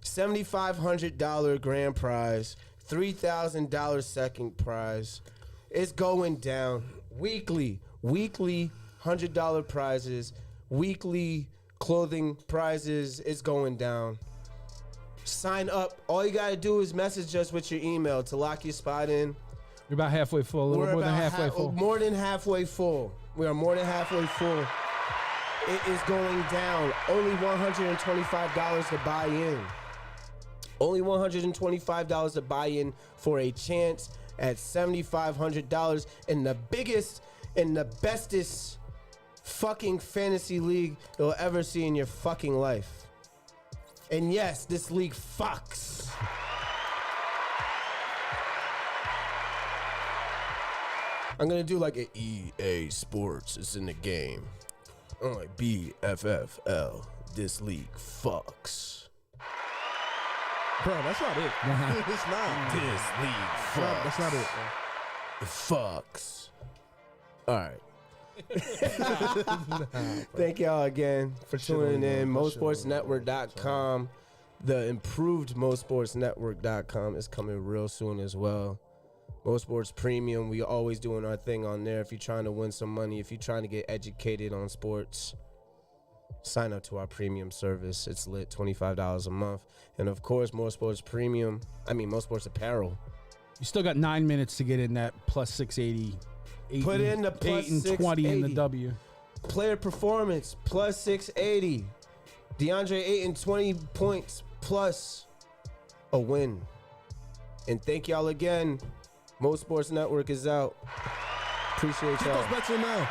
$7,500 grand prize, $3,000 second prize. It's going down weekly $100 prizes, weekly clothing prizes. It's going down. Sign up. All you gotta do is message us with your email to lock your spot in. You're about halfway full. A little more than halfway full. More than halfway full. We are more than halfway full. It is going down. Only $125 to buy in. Only $125 to buy in for a chance at $7,500 in the biggest and the bestest fucking fantasy league you'll ever see in your fucking life. And yes, this league fucks. I'm gonna do like an EA Sports. It's in the game. I'm like BFFL. This league fucks. Bro, that's not it. It's not. This league fucks. That's not it. It fucks. All right. Thank y'all again for tuning in. MoSportsNetwork.com. The improved MoSportsNetwork.com is coming real soon as well. MoSports Premium, we always doing our thing on there. If you're trying to win some money, if you're trying to get educated on sports, sign up to our premium service. It's lit, $25 a month. And of course, MoSports Apparel. You still got 9 minutes to get in that plus 680. Put in the plus 8 and 20 in the 680. W. Player performance plus 680. DeAndre 8 and 20 points plus a win. And thank y'all again. Mo Sports Network is out. Appreciate y'all. Goes back to now.